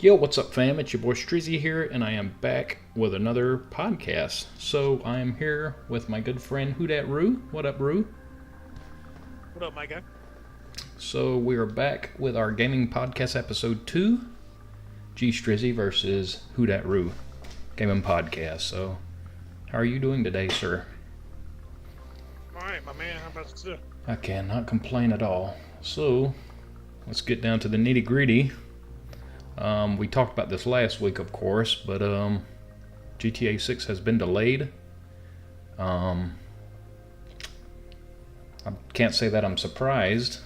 Yo, what's up, fam? It's your boy Streezy here, and I am back with another podcast. So I am here with my good friend WhoDatRue. What up, Rue? What up, my guy? So we are back with our gaming podcast episode 2, G Strizzy versus WhoDatRue gaming podcast. So how are you doing today, sir? All right, my man. How about you? I cannot complain at all. So let's get down to the nitty gritty. We talked about this last week, of course, but GTA 6 has been delayed. Um, I can't say that I'm surprised.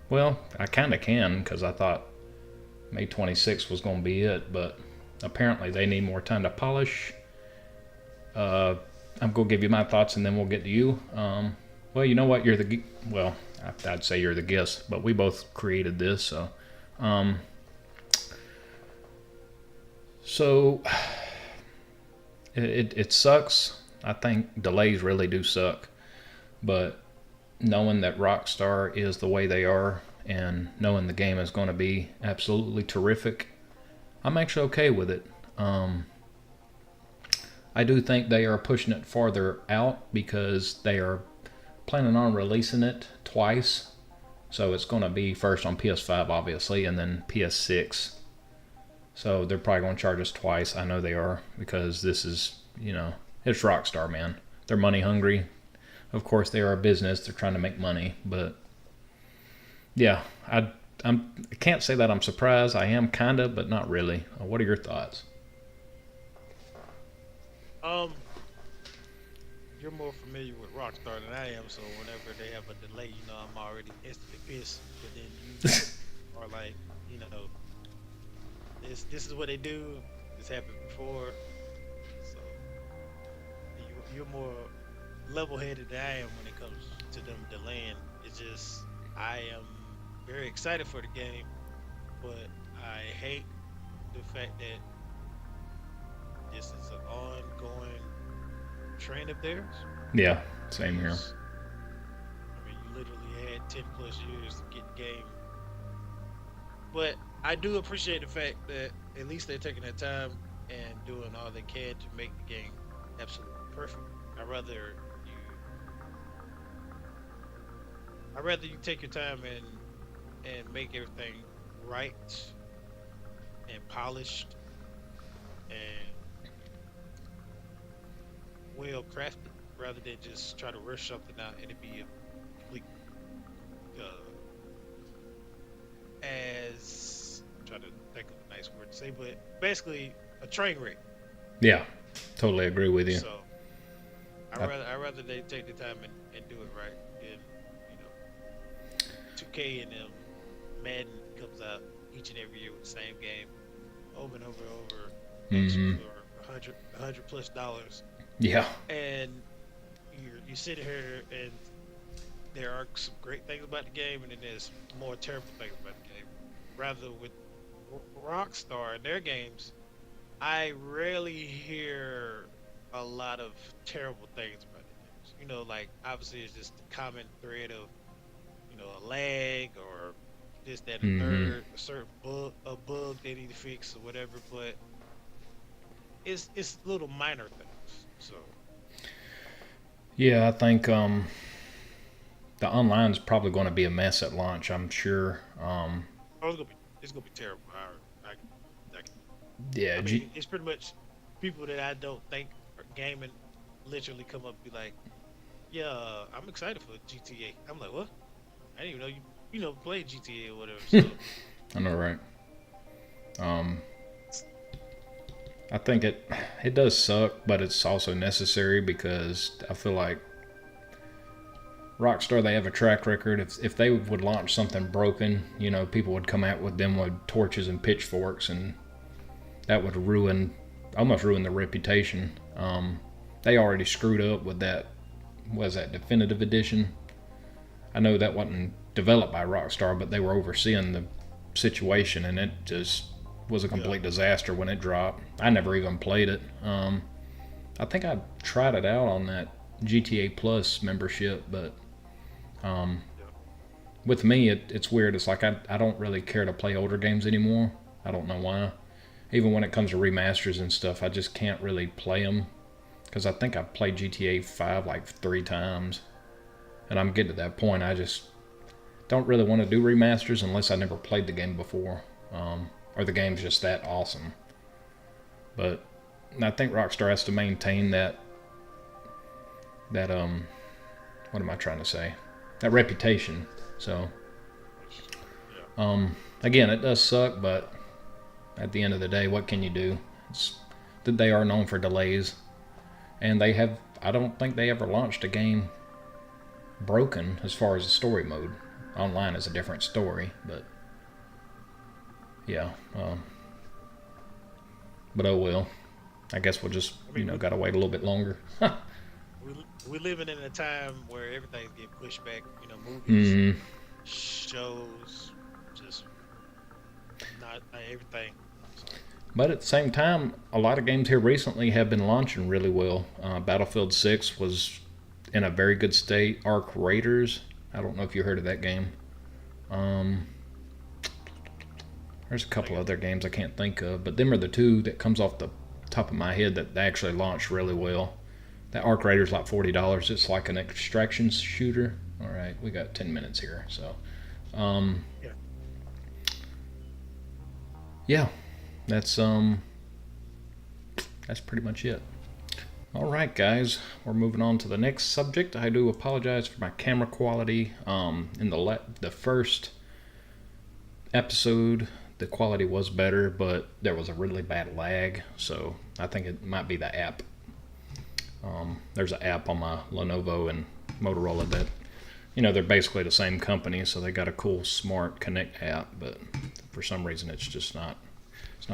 Well, I kind of can because I thought May 26th was going to be it, but apparently they need more time to polish. I'm going to give you my thoughts and then we'll get to you. Well, you know what? I'd say you're the guest, but we both created this, so. So it sucks. I think delays really do suck, but knowing that Rockstar is the way they are and knowing the game is going to be absolutely terrific, I'm actually okay with it. I do think they are pushing it farther out because they are planning on releasing it twice. So it's going to be first on PS5, obviously, and then PS6. So they're probably going to charge us twice. I know they are because this is, it's Rockstar, man. They're money hungry. Of course, they are a business. They're trying to make money. But yeah, I can't say that I'm surprised. I am kind of, but not really. What are your thoughts? Um, you're more familiar with Rockstar than I am, so whenever they have a delay, I'm already instantly pissed. But then you are like, you know, this is what they do. This happened before, so you're more level-headed than I am when it comes to them delaying. It's just I am very excited for the game, but I hate the fact that this is an ongoing trend of theirs. Yeah, same here. I mean, you literally had 10 plus years to get the game. But I do appreciate the fact that at least they're taking their time and doing all they can to make the game absolutely perfect. I'd rather you I'd rather you take your time and make everything right and polished and well crafted rather than just try to rush something out and it be a complete uh, as I'm trying to think of a nice word to say, but basically a train wreck. Yeah, totally agree with you. So I rather they take the time and do it right. And 2K and Madden comes out each and every year with the same game over and over and over, Mm-hmm. for $100 plus dollars, Yeah, and you sit here and there are some great things about the game, and then there's more terrible things about the game. Rather with Rockstar and their games, I rarely hear a lot of terrible things about the games. Like obviously it's just the common thread of a lag or this, that, and the mm-hmm. third, a bug they need to fix or whatever. But it's little minor things. So Yeah, I think the online's probably going to be a mess at launch. I'm sure. it's gonna be terrible. Yeah, I mean, it's pretty much people that I don't think are gaming literally come up and be like, "Yeah, I'm excited for GTA." I'm like, "What? I didn't even know you played GTA or whatever." So I know, right? Um, I think it does suck, but it's also necessary because I feel like Rockstar, they have a track record. If they would launch something broken, people would come out with them with torches and pitchforks, and that would almost ruin their reputation. They already screwed up with that. Was that definitive edition? I know that wasn't developed by Rockstar, but they were overseeing the situation, and it just was a yeah, complete disaster when it dropped. I never even played it. I think I tried it out on that GTA Plus membership, but um, yeah, with me, it's weird. It's like I don't really care to play older games anymore. I don't know why. Even when it comes to remasters and stuff, I just can't really play them because I think I've played GTA 5 like 3 times, and I'm getting to that point. I just don't really want to do remasters unless I never played the game before, or the game's just that awesome. But I think Rockstar has to maintain that what am I trying to say? That reputation. So Yeah. again, it does suck, but at the end of the day, what can you do? It's that they are known for delays, and they have. I don't think they ever launched a game broken as far as the story mode. Online is a different story, but yeah. But oh well. I guess we'll just I mean, gotta wait a little bit longer. we living in a time where everything's getting pushed back. Movies, Mm-hmm. shows, just not everything. So But at the same time, a lot of games here recently have been launching really well. Battlefield 6 was in a very good state. Arc Raiders, I don't know if you heard of that game. Um, there's a I couple got other games I can't think of, but them are the two that comes off the top of my head that actually launched really well. That Arc Raiders like $40. It's like an extraction shooter. All right, we got 10 minutes here, so yeah. yeah, that's pretty much it. All right, guys, we're moving on to the next subject. I do apologize for my camera quality. In the first episode, the quality was better, but there was a really bad lag, so I think it might be the app. There's an app on my Lenovo and Motorola that, they're basically the same company, so they got a cool Smart Connect app, but for some reason it's not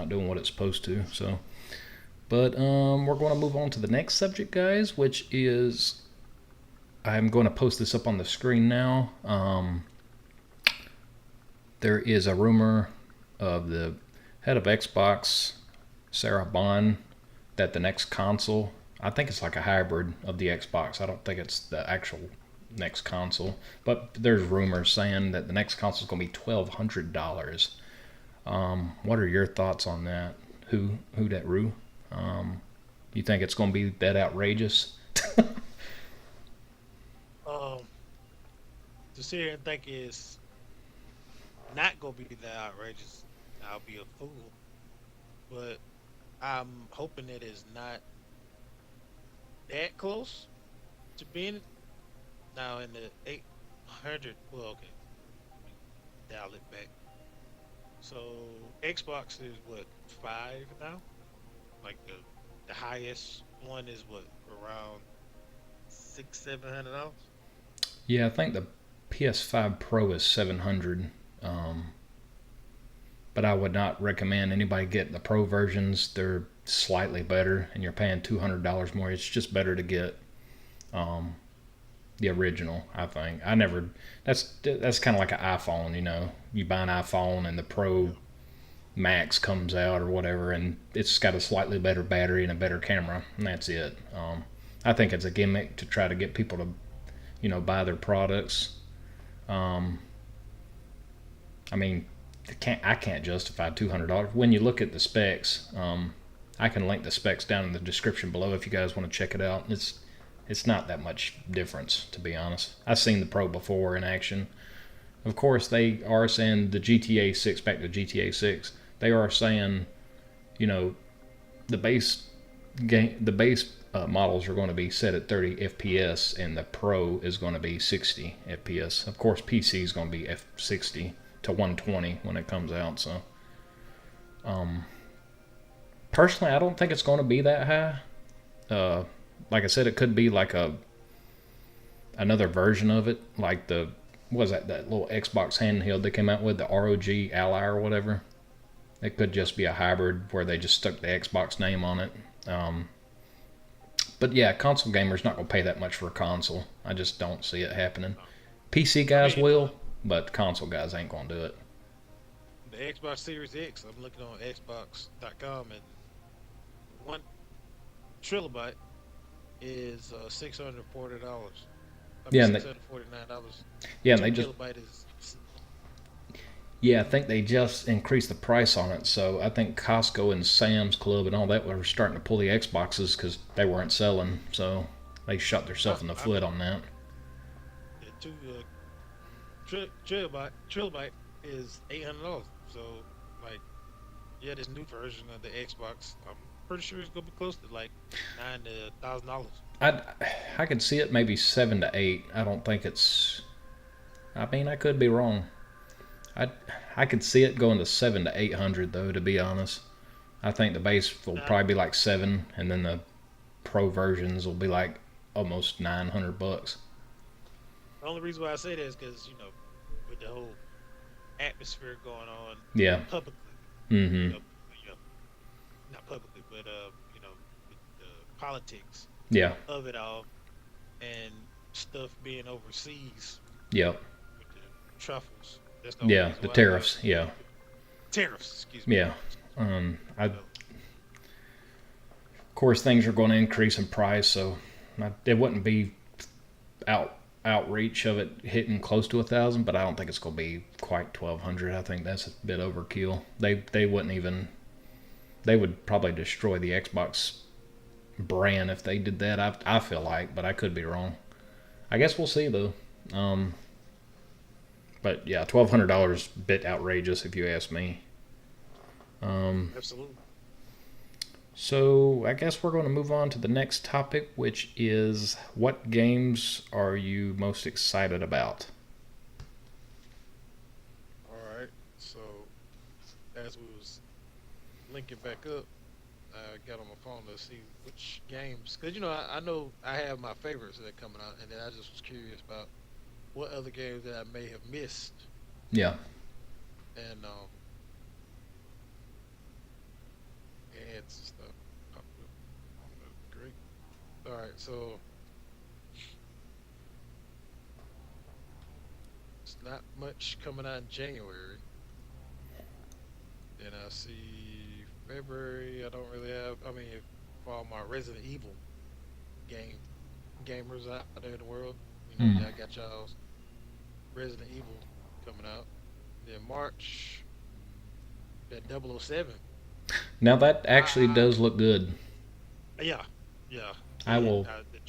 doing what it's supposed to. So, but we're going to move on to the next subject, guys, which is I'm going to post this up on the screen now. There is a rumor of the head of Xbox, Sarah Bond, that the next console, I think it's like a hybrid of the Xbox. I don't think it's the actual next console, but there's rumors saying that the next console is going to be $1,200. What are your thoughts on that? WhoDatRue? You think it's going to be that outrageous? Um, to sit here and think is not gonna be that outrageous, I'll be a fool. But I'm hoping it is not that close to being now in the 800. Well, okay, let me dial it back. So Xbox is what, 5 now? Like the highest one is what, around 600-700 dollars. Yeah, I think the PS5 Pro is 700. But I would not recommend anybody get the Pro versions. They're slightly better, and you're paying $200 more. It's just better to get um, the original. I think. I never. That's kind of like an iPhone. You buy an iPhone and the Pro Yeah. Max comes out or whatever, and it's got a slightly better battery and a better camera, and that's it. I think it's a gimmick to try to get people to, buy their products. Um, I mean, I can't justify $200 when you look at the specs. I can link the specs down in the description below if you guys want to check it out. It's not that much difference, to be honest. I've seen the Pro before in action. Of course, they are saying the GTA 6, back to GTA 6. They are saying, you know, the base models are going to be set at 30 FPS, and the Pro is going to be 60 FPS. Of course, PC is going to be 60 to 120 when it comes out. So, personally, I don't think it's going to be that high. Like I said, it could be like another version of it, like what was that little Xbox handheld they came out with, the ROG Ally or whatever. It could just be a hybrid where they just stuck the Xbox name on it. But yeah, console gamers not gonna pay that much for a console. I just don't see it happening. PC I guys mean, will, but console guys ain't gonna do it. the Xbox Series X, I'm looking on Xbox.com, and 1 TB is $640. I mean Yeah, $649. yeah, and Two they just kilobyte is Yeah, I think they just increased the price on it. So I think Costco and Sam's Club and all that were starting to pull the Xboxes because they weren't selling. So they shot themselves in the I foot mean, on that. the two trilbyte is $800. So like, yeah, this new version of the Xbox, I'm pretty sure it's gonna be close to like $9,000. I I could see it maybe 7 to 8. I don't think it's. I mean, I could be wrong. I I could see it going to 7 to 800 though. To be honest, I think the base will Now, probably be like 7, and then the pro versions will be like almost $900. the only reason why I say that is because with the whole atmosphere going on Yeah. publicly, you Mm-hmm. know, you know, not publicly, but with the politics Yeah. of it all and stuff being overseas Yep. with the truffles. That's the only Yeah. reason The why I say tariffs. Yeah. tariffs. Excuse me. Yeah. Excuse me. Of So, course things are going to increase in price, so it wouldn't be outreach of it hitting close to 1,000, but I don't think it's going to be quite 1,200. I think that's a bit overkill. They wouldn't even. They would probably destroy the Xbox brand if they did that. I feel like, but I could be wrong. I guess we'll see though. Um, but yeah, $1,200 bit outrageous if you ask me. Um, absolutely. so I guess we're going to move on to the next topic, which is what games are you most excited about? All right. So as we was linking back up, I got on my phone to see which games, because I know I have my favorites that are coming out, and then I just was curious about what other games that I may have missed, Yeah. and ads and stuff popped up. Great. All right, so it's not much coming out in January. Then I see February. I don't really have. I mean, for all my Resident Evil game gamers out there in the world, Mm. y'all got y'all's Resident Evil coming out. Then March, that 007. Now that actually I, does look good. yeah, yeah. I And will. the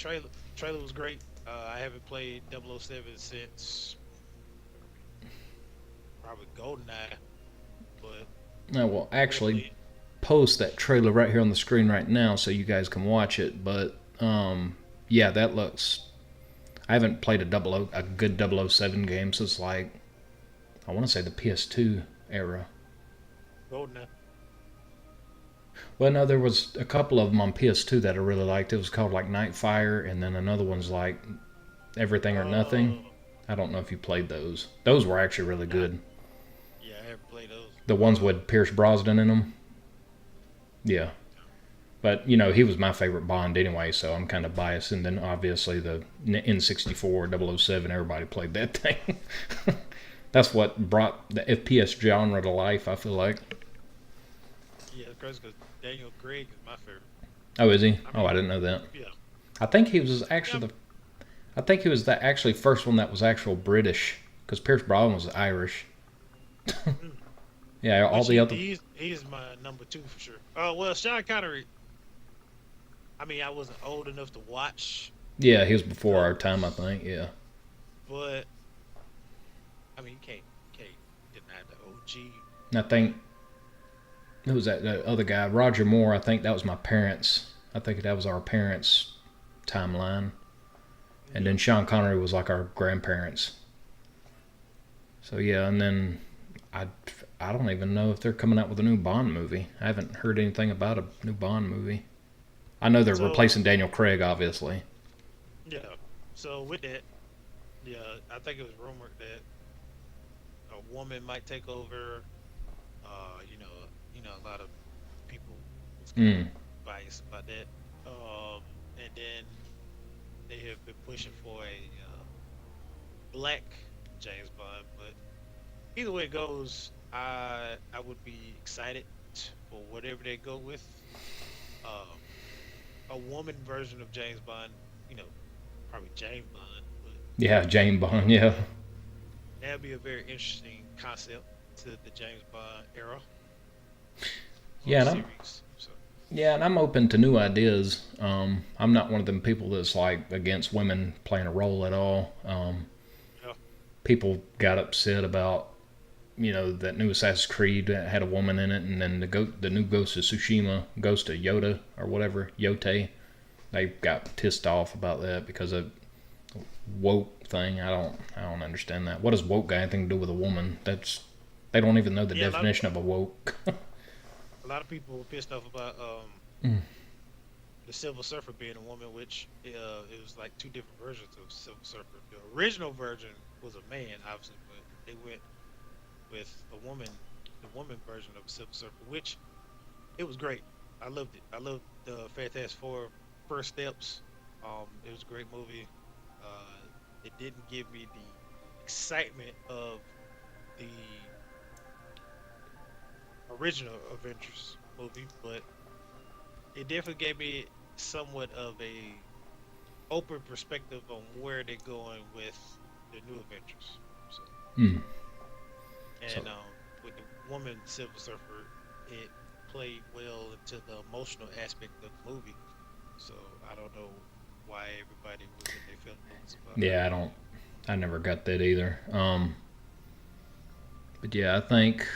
trailer was great. I haven't played 007 since probably GoldenEye, but I will actually definitely, post that trailer right here on the screen right now so you guys can watch it. But yeah, that looks. I haven't played a good 007 game since like I want to say the PS2 era. GoldenEye. Well, no, there was a couple of them on PS2 that I really liked. It was called like Nightfire, and then another one's like Everything or Nothing. Oh, I don't know if you played those. Those were actually really not good. yeah. I haven't played those. The ones with Pierce Brosnan in them. Yeah. But, he was my favorite Bond anyway, so I'm kind of biased. And then obviously the N64, 007, everybody played that thing. That's what brought the FPS genre to life, I feel like. Yeah, it's crazy because Daniel Craig is my favorite. Oh, is he? I Oh, I mean, didn't know that. yeah, I think he was yeah. actually the. I think he was the actually first one that was actual British, because Pierce Brosnan was Irish. Mm. Yeah, all Which the other. he's my number two for sure. Oh well, Sean Connery. I mean, I wasn't old enough to watch Yeah, he was before our time, I those, think. Yeah, but I mean, you can't deny the OG. and I think who was that? The other guy, Roger Moore. I think that was my parents. I think that was our parents' timeline, and Yeah. then Sean Connery was like our grandparents. So yeah, and then I I don't even know if they're coming out with a new Bond movie. I haven't heard anything about a new Bond movie. I know they're So replacing Daniel Craig, obviously. yeah. So with that, yeah, I think it was rumored that a woman might take over. Uh, you know, a lot of people was kind of Mm. biased about that. And then they have been pushing for a black James Bond, but either way it goes, I would be excited for whatever they go with. Um, a woman version of James Bond, you know, probably James Bond, but Yeah, Jane that Bond. would be Yeah, that'd be a very interesting concept. to the James Bond era or Yeah, and series. So I'm open to new ideas. I'm not one of them people that's like against women playing a role at all. yeah, People got upset about that new Assassin's Creed that had a woman in it, and then the new Ghost of Tsushima, Ghost of Yoda or whatever, Yote. They got pissed off about that because of woke thing. I don't understand that. What does woke got anything to do with a woman? They don't even know the yeah. definition of a woke. A lot of people were pissed off about the Silver Surfer being a woman, which it was like two different versions of Silver Surfer. The original version was a man, obviously, but they went with a woman, the woman version of Silver Surfer, which it was great. I loved it. I loved the Fantastic Four First Steps. It was a great movie. It didn't give me the excitement of the original Avengers movie, but it definitely gave me somewhat of a open perspective on where they're going with the new Avengers. So, Mm. So and with the woman Silver Surfer, it played well into the emotional aspect of the movie. So I don't know why everybody was in their feelings about her. yeah, I never got that either. But yeah, I think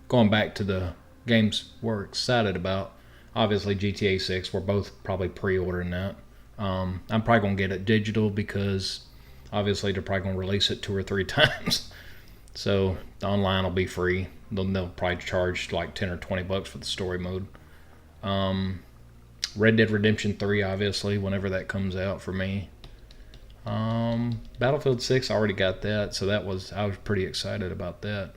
going back to the games we're excited about, obviously GTA 6, we're both probably pre-ordering that. I'm probably gonna get it digital because obviously they're probably gonna release it 2 or 3 times. So Right. the online will be free. They'll probably charge like $10 or $20 for the story mode. Red Dead Redemption 3, obviously, whenever that comes out for me. Battlefield 6, I already got that, so I was pretty excited about that.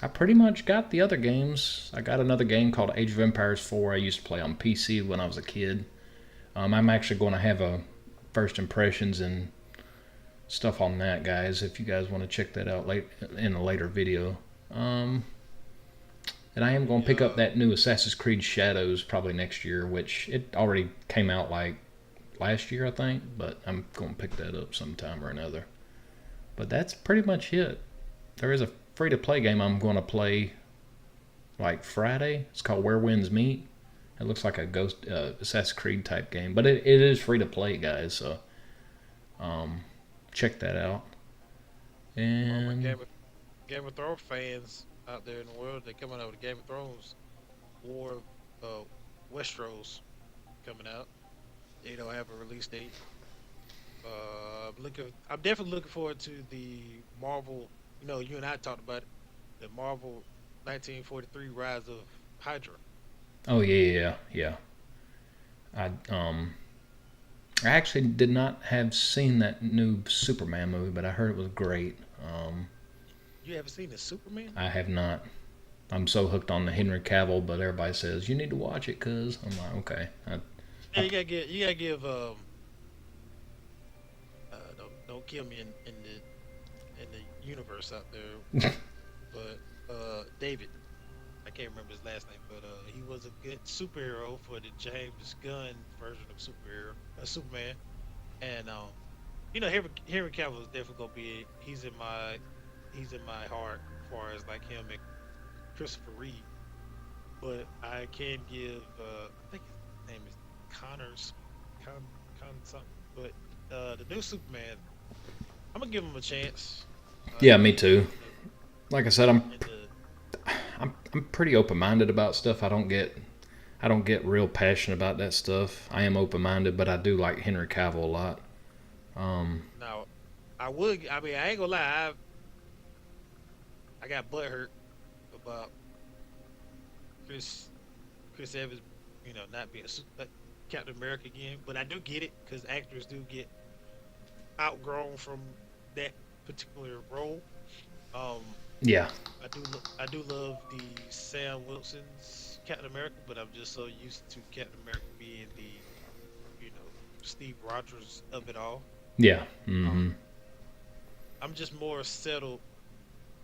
I pretty much got the other games. I got another game called Age of Empires 4. I used to play on PC when I was a kid. I'm actually going to have a first impressions and stuff on that, guys. If you guys want to check that out late in a later video. Um, and I am going to The pick up that new Assassin's Creed Shadows probably next year, which it already came out like last year, I think. But I'm going to pick that up sometime or another. But that's pretty much it. There is a free to play game I'm going to play like Friday. It's called Where Winds Meet. It looks like a Ghost Assassin's Creed type game, but it is free to play, guys. So check that out. all my And Game of Thrones fans out there in the world, they're coming out with Game of Thrones War of Westeros coming out. They don't have a release date. I'm definitely looking forward to the Marvel. You know, you and I talked about it, the Marvel 1943 Rise of Hydra. oh yeah. I actually did not have seen that new Superman movie, but I heard it was great. You haven't seen the Superman? I have not. I'm so hooked on the Henry Cavill, but everybody says you need to watch it, cause I'm like, okay. Yeah, you gotta give don't kill me in the universe out there, but David, I can't remember his last name, but he was a good superhero for the James Gunn version of Superman, and you know Henry Cavill is definitely gonna be he's in my heart as far as like him and Christopher Reeve, but I can give I think his name is Connors Con something, but the new Superman, I'm gonna give him a chance. Yeah, me He too. you know Like I said, in the I'm pretty open minded about stuff. I don't get real passionate about that stuff. I am open minded, but I do like Henry Cavill a lot. Um, now I mean I ain't gonna lie I got butt hurt about Chris Chris Evans, you know, not being Captain America again. But I do get it because actors do get outgrown from that particular role. Um, yeah, I do love the Sam Wilson's Captain America, but I'm just so used to Captain America being the you know Steve Rogers of it all. yeah. Um, Hmm. I'm just more settled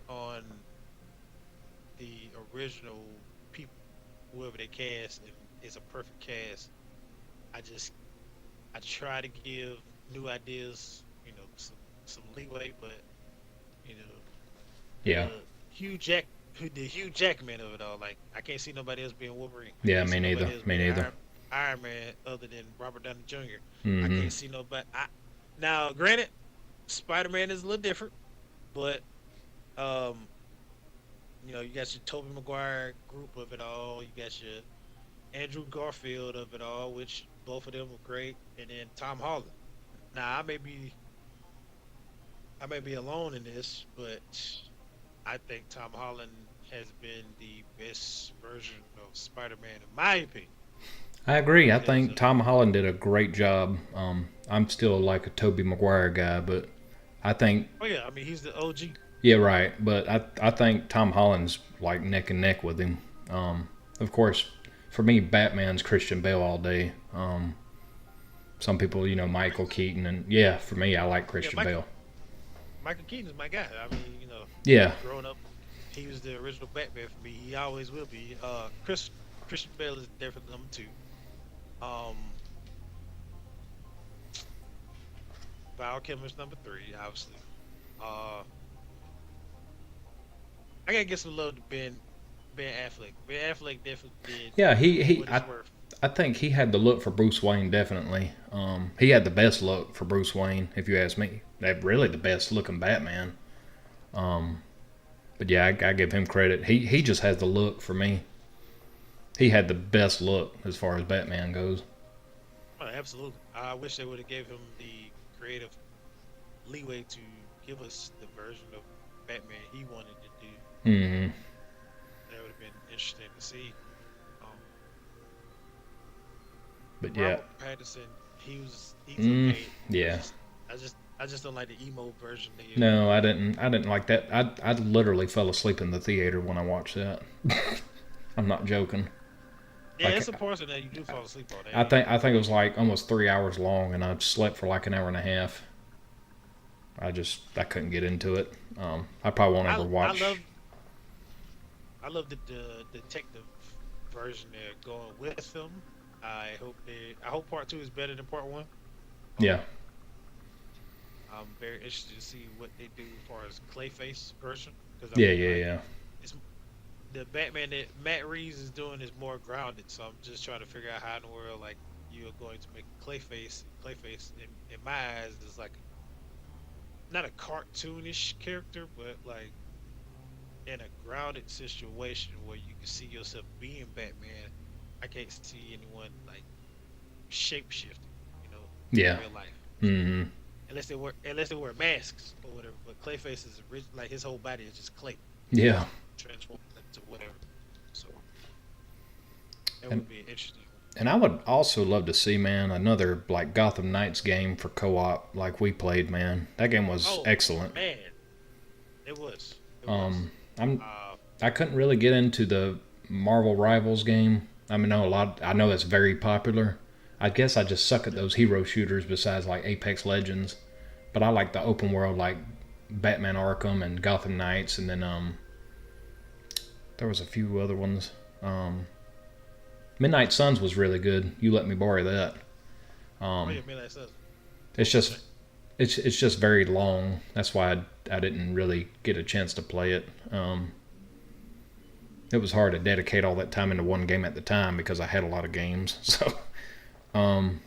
on the original people, whoever they cast, and it's a perfect cast. I just I try to give new ideas, you know, some leeway, but you know, Yeah. The Hugh Jackman of it all. Like I can't see nobody else being Wolverine. I Yeah, can't me see neither. nobody else Me being neither. Iron Man other than Robert Downey Jr. I Mm-hmm. can't see nobody. Now, granted, Spider Man is a little different, but um, you got your Tobey Maguire group of it all. You got your Andrew Garfield of it all, which both of them were great, and then Tom Holland. Now, I may be alone in this, but I think Tom Holland has been the best version of Spider-Man in my opinion I agree. I because think of Tom Holland did a great job. I'm still like a Tobey Maguire guy, but I think oh yeah, I mean he's the OG. yeah, right. But I think Tom Holland's like neck and neck with him. Of course, for me, Batman's Christian Bale all day. Some people, Michael Keaton, and yeah, for me, I like Yeah, Christian Michael Bale. Michael Keaton is my guy. I mean, Yeah, growing up, he was the original Batman for me. He always will be. Christian Bale is definitely number two. Um, Val Kilmer's number three, obviously. Uh, I gotta get some love to Ben Affleck. Ben Affleck definitely did yeah. what it's worth. I think he had the look for Bruce Wayne. Definitely. He had the best look for Bruce Wayne, if you ask me. That really the best looking Batman. Um, but yeah, I give him credit. He just has the look for me. He had the best look as far as Batman goes. Oh, absolutely. I wish they would have gave him the creative leeway to give us the version of Batman he wanted to do. Hmm. That would have been interesting to see. Um, But yeah, Robert Pattinson, he's mm, okay. yeah. I just don't like the emo version they give him. No, I didn't. I didn't like that. I literally fell asleep in the theater when I watched that. I'm not joking. Yeah, Like it's a portion that you do fall asleep on. I think it was like almost 3 hours long, and I slept for like an hour and a half. I couldn't get into it. I probably won't ever I watch. love the detective version they're going with them. I hope part two is better than part one. Yeah, Um, I'm very interested to see what they do as far as Clayface version because I yeah, mean yeah, like yeah, it's the Batman that Matt Reeves is doing is more grounded. So I'm just trying to figure out how in the world like you are going to make Clayface. Clayface in my eyes is like not a cartoonish character, but like in a grounded situation where you can see yourself being Batman. I can't see anyone like shape shifting, in yeah. real life. So Hmm. unless they wear masks or whatever. But Clayface is like his whole body is just clay. You Yeah, just transform into whatever. So that and would be an interesting one. and I would also love to see, man, another like Gotham Knights game for co-op like we played, man. That game was Oh excellent. man, it was. It was. Um, I'm Uh, I couldn't really get into the Marvel Rivals game. I mean, I know that's very popular. I guess I just suck at yeah. those hero shooters besides like Apex Legends. But I like the open world like Batman Arkham and Gotham Knights, and then there was a few other ones. Um, Midnight Suns was really good. You let me borrow that. Oh Um, yeah, man, that's us. it's Totally okay. just it's just very long. That's why I didn't really get a chance to play it. It was hard to dedicate all that time into one game at the time because I had a lot of games. So, um,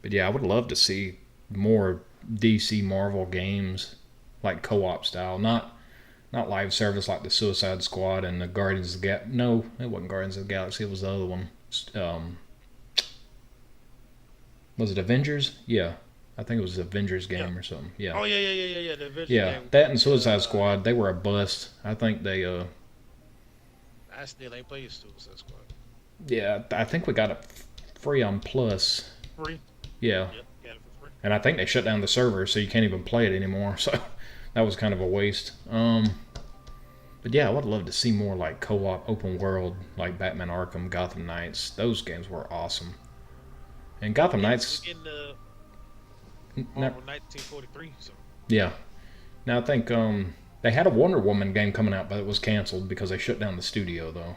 but yeah, I would love to see more DC Marvel games like co-op style, not live service like the Suicide Squad and the Guardians of the No, it wasn't Guardians of the Galaxy. It was the other one. Um, was it Avengers? Yeah, I think it was Avengers Yeah. game or something. Yeah, Oh yeah. The Avengers yeah. game That with and the Suicide Squad, they were a bust. I think they I still ain't played Suicide Squad. yeah, I think we got it free on Plus. Free. Yeah, Yep, got it for free. and I think they shut down the server, so you can't even play it anymore. So that was kind of a waste. But yeah, I would love to see more like co-op open world, like Batman Arkham, Gotham Knights. Those games were awesome. And Well, Gotham we're Knights, getting the now, Marvel 1943. So yeah. Now I think they had a Wonder Woman game coming out, but it was canceled because they shut down the studio though.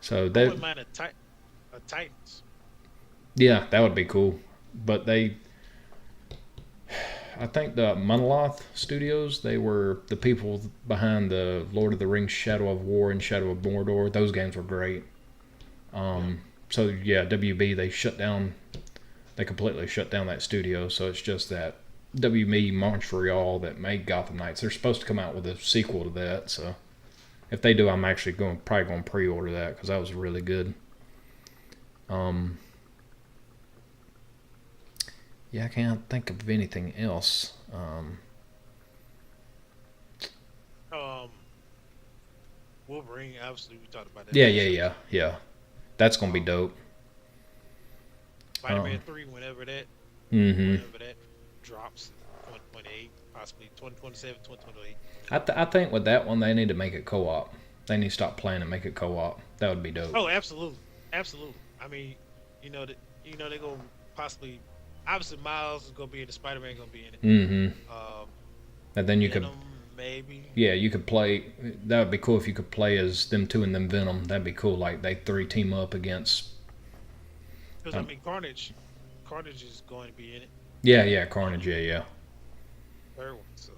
So I they, wouldn't mind a Titans. yeah, that would be cool. But they, I think the Monolith Studios, they were the people behind the Lord of the Rings Shadow of War and Shadow of Mordor. Those games were great. Yeah. So yeah, WB, they completely shut down that studio, so it's just that WB Montreal that made Gotham Knights. They're supposed to come out with a sequel to that, so if they do, I'm actually probably going to pre-order that because that was really good. Yeah, I can't think of anything else. Um, Wolverine. Obviously, we talked about that. Yeah. That's going to be Um, dope. Spider-Man 3. Whenever Mm-hmm. whenever that drops, 2028, possibly 2027, 2028. I think with that one, they need to make it co-op. They need to stop playing and make it co-op. That would be dope. Oh, absolutely, absolutely. I mean, that they're gonna possibly. Obviously, Miles is gonna be in it. Spider-Man gonna be in it. Mm-hmm. Um, And then you could, Venom maybe. yeah, you could play. That would be cool if you could play as them two and them Venom. That'd be cool. Like they three team up against. Because I mean, Carnage is going to be in it. Yeah, Carnage. Yeah. Third one. So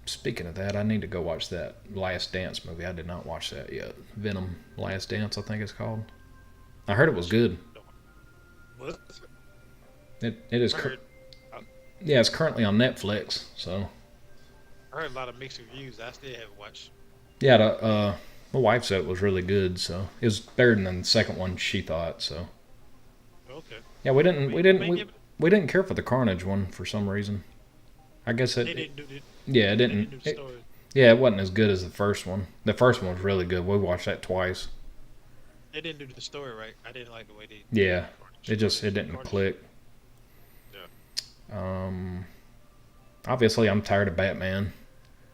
Speaking of that, I need to go watch that Last Dance movie. I did not watch that yet. Venom Last Dance, I think it's called. I heard it was good. what? It is. I heard, I, Yeah, it's currently on Netflix. So I heard a lot of mixed reviews. I still haven't watched. yeah, my wife said it was really good. So it was better than the second one she thought. So Okay. yeah, we didn't we May, didn't may we, give it, we didn't care for the Carnage one for some reason. I guess they didn't do the yeah, it they didn't. didn't do the story. Yeah, it wasn't as good as the first one. The first one was really good. We watched that twice. They didn't do the story right. I didn't like the way they did Yeah, Carnage. it didn't Carnage. click. Yeah. Um, Obviously I'm tired of Batman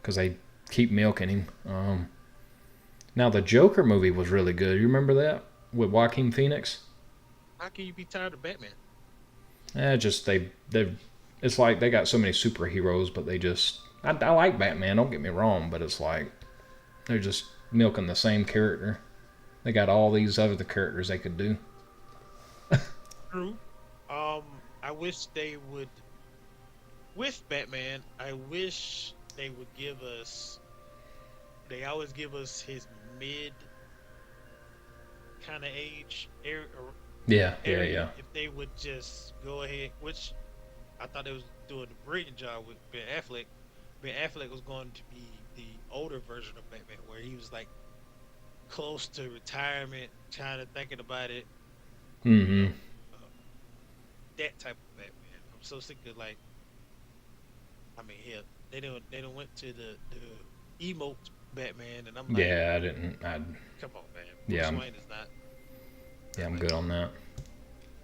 because they keep milking him. Now the Joker movie was really good. You remember that with Joaquin Phoenix? How can you be tired of Batman? Just they it's like they got so many superheroes, but I like Batman. Don't get me wrong, but it's like they're just milking the same character. They got all these other characters they could do. True. I wish they would. With Batman, I wish they would give us. They always give us his mid kind of age area. If they would just go ahead, which I thought they was doing a brilliant job with Ben Affleck. Ben Affleck was going to be the older version of Batman, where he was like close to retirement, kind of thinking about it. You Mm-hmm. know, uh, that type of Batman. I'm so sick of like. I mean, hell, they don't went to the emote Batman, and I'm like, Yeah, I didn't. come on, man. Yeah, Bruce Wayne is not. yeah, Not I'm like good that. on that.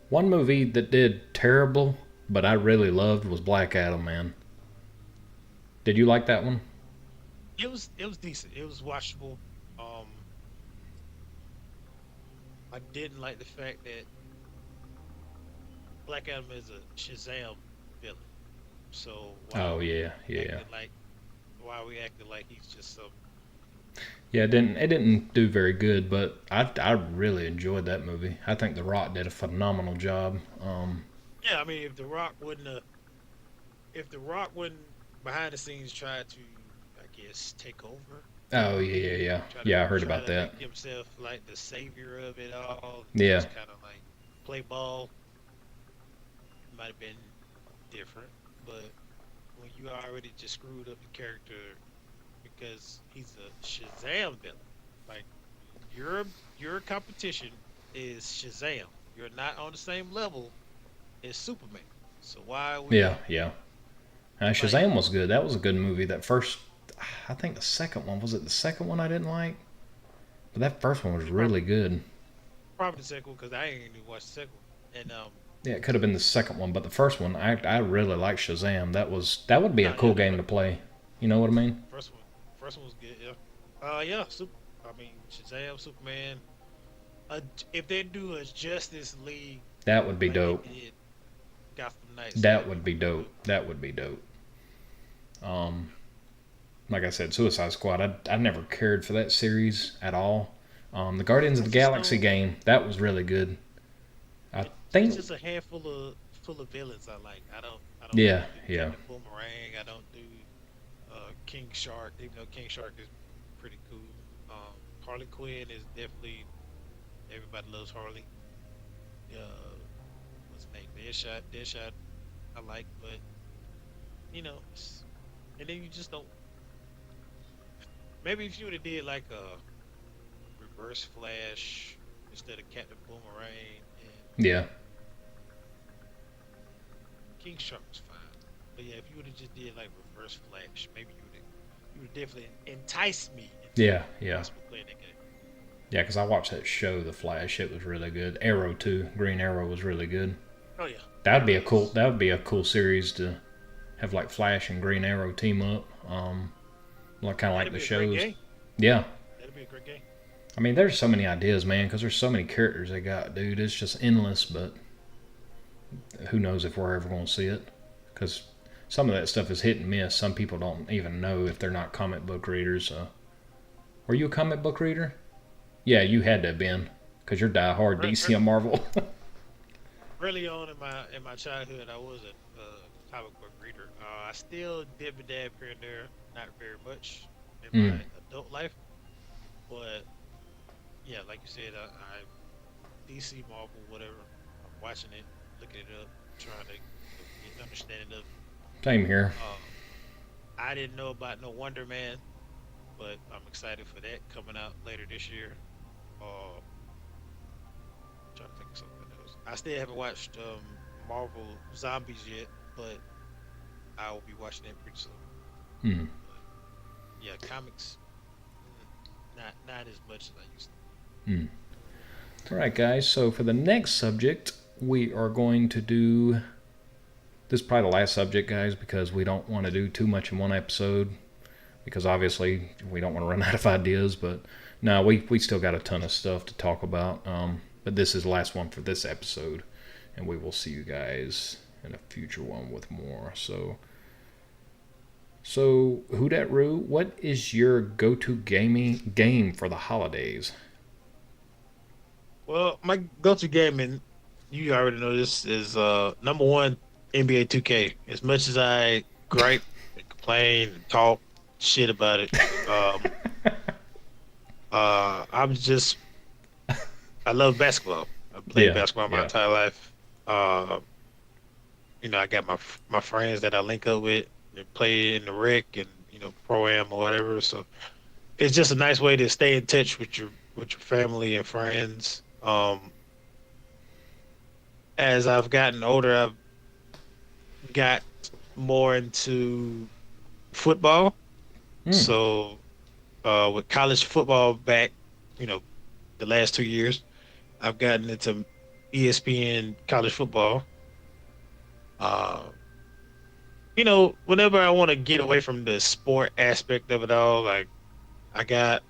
One movie that did terrible, but I really loved was Black Adam. Man, did you like that one? It was decent. It was watchable. Um, I didn't like the fact that Black Adam is a Shazam villain. So Oh yeah. why are we acting like he's just some? Yeah, it didn't do very good, but I really enjoyed that movie. I think The Rock did a phenomenal job. Yeah, I mean, if the Rock wouldn't behind the scenes try to, I guess, take over, Oh yeah. Yeah, I heard try about to that. make himself like the savior of it all, Yeah. just kind of like play ball, might have been different. But when you already just screwed up the character because he's a Shazam villain, like your your competition is Shazam. You're not on the same level as Superman. So why are we Yeah. like Shazam was good. That was a good movie. That first, I think the second one was it the second one I didn't like, but that first one was probably really good. probably the second one because I ain't even watched the second one. And Yeah, it could have been the second one, but the first one, I really like Shazam. That would be a no, yeah, cool game to play. You know what I mean? first one first one was good. Yeah. Yeah. I mean Shazam, Superman. If they do a Justice League That would be like they dope. did Gotham Knights, That that would would be be dope. dope. That would be dope. Um, like I said, Suicide Squad. I never cared for that series at all. The Guardians of I the just Galaxy don't. game that was really good. I It's think. just a handful of full of villains I like. I don't Yeah, really yeah, Captain Boomerang. I don't do King Shark, even though King Shark is pretty cool. Harley Quinn is definitely everybody loves Harley. What's his name? Deadshot. Deadshot I like, but and then you just don't. Maybe if you would have did like a Reverse Flash instead of Captain Boomerang and yeah. King Shark was fine. But yeah, if you would have just did like Reverse Flash, maybe you would definitely entice me into Yeah, yeah, possibly playing that game. yeah. Because I watched that show, The Flash. It was really good. Arrow too. Green Arrow was really good. Oh yeah, That'd be Arrow a cool. is That would be a cool series to have like Flash and Green Arrow team up. Like kind of like that'd the be a great shows. game. Yeah. That'd be a great game. I mean, there's so many ideas, man. Because there's so many characters they got, dude. It's just endless. But who knows if we're ever going to see it? Because some of that stuff is hit and miss. Some people don't even know if they're not comic book readers. Were you a comic book reader? Yeah, you had to have been, because you're diehard Ear- DC ear- and Marvel. Early on in my childhood, I was a comic book reader. I still dib and dab here and there, not very much in my mm, adult life, but yeah, like you said, DC, Marvel, whatever. I'm watching it, looking it up, trying to get an understanding of. same here. I didn't know about no Wonder Man, but I'm excited for that coming out later this year. Trying to think of something else. I still haven't watched Marvel Zombies yet, but I will be watching it pretty soon. Mm. But yeah, comics, not as much as I used Mm. All right, guys. So for the next subject, we are going to do. This is probably the last subject, guys, because we don't want to do too much in one episode. Because obviously we don't want to run out of ideas. But no, we still got a ton of stuff to talk about. But this is the last one for this episode, and we will see you guys in a future one with more. So WhoDatRue, what is your go-to gaming game for the holidays? Well, my go-to game, and you already know this, is number one NBA 2K. As much as I gripe and complain and talk shit about it, um, I'm just I love basketball. I played Yeah, basketball my yeah. entire life. Uh, I got my friends that I link up with and play in the rec and pro am or whatever. So it's just a nice way to stay in touch with your family and friends. As I've gotten older, I've got more into football. Mm. So with college football back, you know, the last 2 years, I've gotten into ESPN college football. Uh, Whenever I want to get away from the sport aspect of it all, like I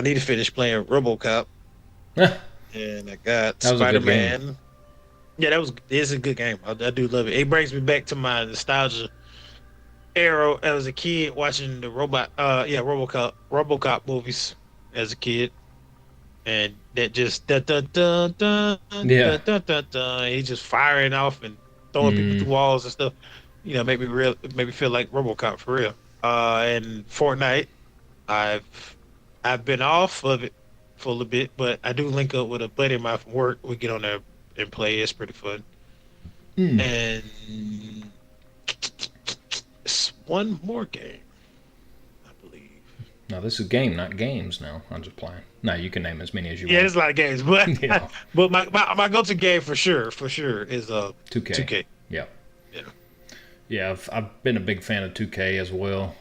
need to finish playing RoboCop, that and I got was a Spider good game. Man. Yeah, it's a good game. I do love it. It brings me back to my nostalgia era as a kid watching the RoboCop movies as a kid, and that just da da da da da Yeah. da da da. He's just firing off and throwing people Mm. through walls and stuff. Make me feel like RoboCop for real. And Fortnite, I've I've been off of it for a little bit, but I do link up with a buddy of mine from work. We get on there and play. It's pretty fun. Mm. And it's one more game, I believe. Now this is game, not games. Now I'm just playing. No, you can name as many as you Yeah, want. there's a lot of games, but Yeah. but my go-to game for sure is 2K. 2K. Yeah. Yeah. Yeah. I've been a big fan of 2K as well.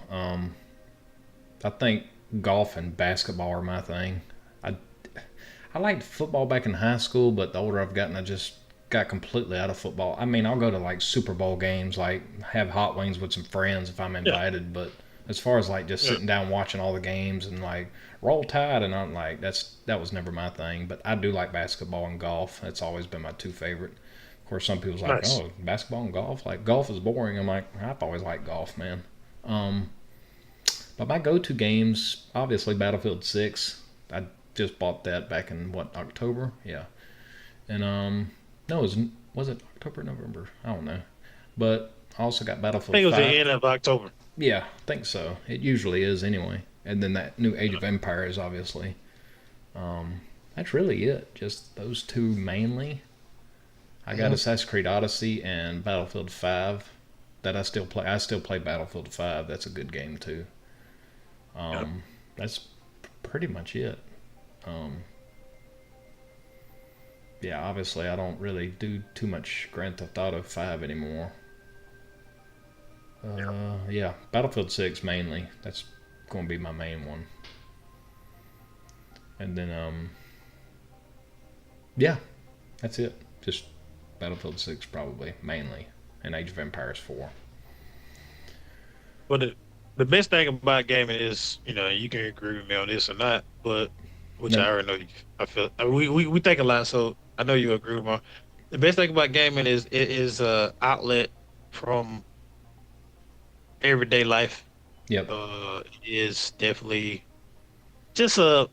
I think golf and basketball are my thing. I I liked football back in high school, but the older I've gotten, I just got completely out of football. I mean, I'll go to like Super Bowl games, like have hot wings with some friends if I'm Yeah. invited. But as far as like just Yeah. sitting down watching all the games and like roll tide and I'm like that was never my thing. But I do like basketball and golf. That's always been my two favorite. Of course, some people's like, Nice. oh, basketball and golf. Like golf is boring. I'm like, I've always liked golf, man. Um, but my go-to games, obviously Battlefield 6. I just bought that back in what, October? Yeah. And no, was it October, November? I don't know. But I also got I think Battlefield it was the 5. end of October. Yeah, I think so. It usually is anyway. And then that new Age of Empires, obviously. That's really it. Just those two mainly. I got Hmm. Assassin's Creed Odyssey and Battlefield 5 that I still play. I still play Battlefield 5. That's a good game too. Yeah. That's pretty much it. Um, yeah, obviously I don't really do too much Grand Theft Auto 5 anymore. Yeah. Yeah, Battlefield 6 mainly. That's going to be my main one. And then yeah, that's it. Just Battlefield 6 probably mainly, and Age of Empires 4. But the best thing about gaming is, you can agree with me on this or not, but which No, I already know you. I feel we think a lot, so I know you agree with me. The best thing about gaming is it is a outlet from everyday life. yep. It is definitely just some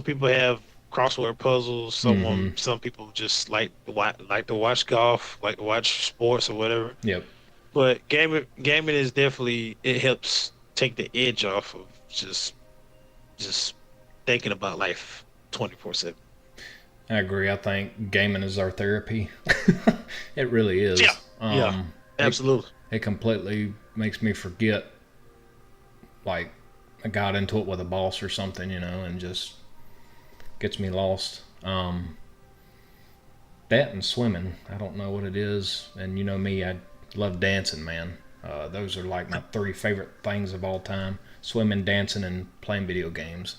people have crossword puzzles. Mm-hmm. Some people just like to watch golf, like to watch sports or whatever. Yep. But gaming is definitely it helps take the edge off of just thinking about life 24/7. I agree. I think gaming is our therapy. It really Yeah, is. yeah, It absolutely. it completely makes me forget like I got into it with a boss or something, and just gets me lost. That and swimming. I don't know what it is, and you know me, I love dancing, man. Those are like my three favorite things of all time: swimming, dancing, and playing video games.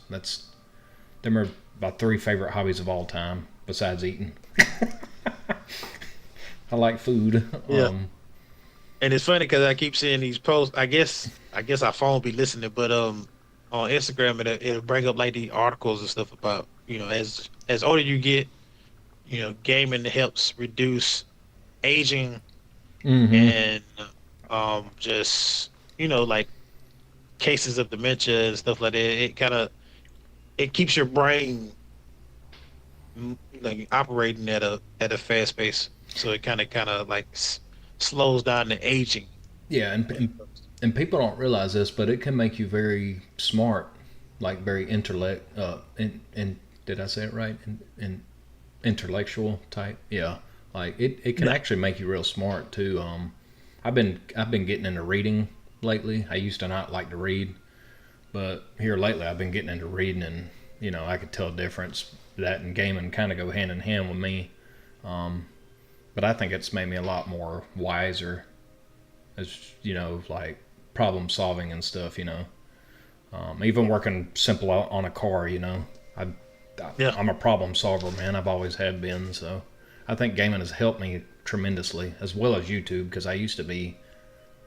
Them are my three favorite hobbies of all time, besides eating. I like food. Yeah, and it's funny because I keep seeing these posts. I guess our phone be listening, but on Instagram it'll bring up like the articles and stuff about as older you get, gaming helps reduce aging Mm-hmm. and just like cases of dementia and stuff like that. It keeps your brain like operating at a fast pace, so it kind of like slows down the aging Yeah, when it comes to. and people don't realize this, but it can make you very smart, like very intellect. In did I say it right? In intellectual type. Yeah, like it can Yeah, actually make you real smart too. I've been getting into reading lately. I used to not like to read, but here lately I've been getting into reading, and I could tell a difference. That and gaming kind of go hand in hand with me. But I think it's made me a lot more wiser as like problem solving and stuff. Even working simple on a car. I, yeah, I'm a problem solver, man. I've always have been. So I think gaming has helped me tremendously, as well as YouTube, because I used to be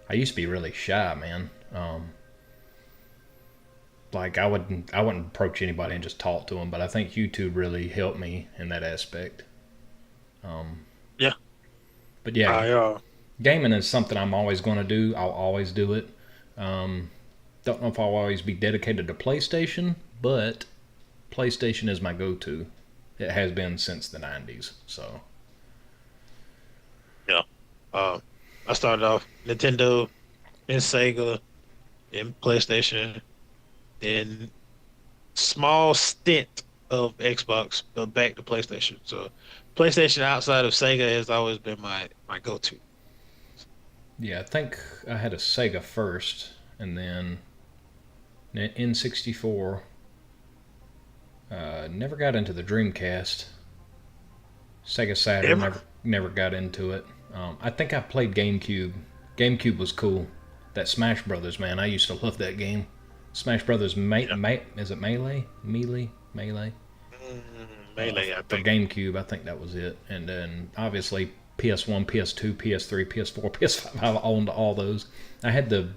really shy, man. Like I wouldn't approach anybody and just talk to them, but I think YouTube really helped me in that aspect. yeah. But yeah, I gaming is something I'm always going to do. I'll always do it. Don't know if I'll always be dedicated to PlayStation, but PlayStation is my go-to. It has been since the '90s. So yeah. Uh, I started off Nintendo, then Sega, then PlayStation, then small stint of Xbox, but back to PlayStation. So PlayStation outside of Sega has always been my go-to. yeah, I think I had a Sega first, and then N64. Never got into the Dreamcast. Sega Saturn Ever? never got into it. I think I played GameCube. GameCube was cool. That Smash Brothers, man, I used to love that game. Smash Brothers, Yeah. is it Melee? Melee, I For think. GameCube, I think that was it. And then obviously PS1, PS2, PS3, PS4, PS5. I owned all those. I had the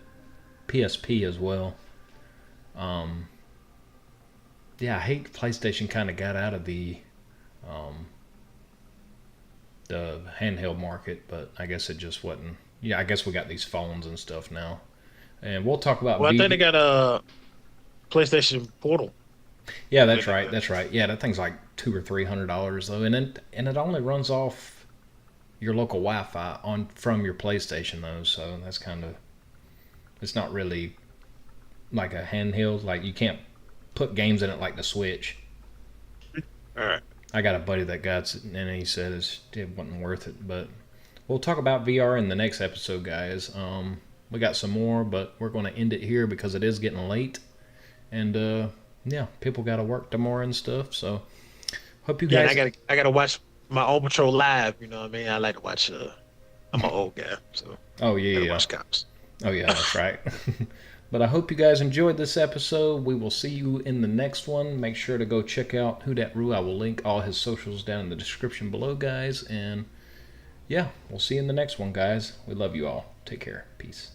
PSP as well. Yeah, I hate PlayStation kind of got out of um, the handheld market, but I guess it just wasn't. Yeah, I guess we got these phones and stuff now, and we'll talk about Well, I think they video. got a PlayStation Portal. Yeah, I that's think right. That's right. Yeah, that thing's like $200 or $300 though, and it only runs off your local Wi-Fi on from your PlayStation though, so that's kind of, it's not really like a handheld. Like you can't put games in it like the Switch. All right. I got a buddy that got it, and he said it wasn't worth it. But we'll talk about VR in the next episode, guys. We got some more, but we're going to end it here because it is getting late, and yeah, people got to work tomorrow and stuff. So hope you guys. Yeah, and I gotta watch my Old Patrol live. You know what I mean? I like to watch. I'm an old guy, so Oh I gotta yeah, watch cops. oh yeah, that's right. But I hope you guys enjoyed this episode. We will see you in the next one. Make sure to go check out WhoDatRue. I will link all his socials down in the description below, guys. And yeah, we'll see you in the next one, guys. We love you all. Take care. Peace.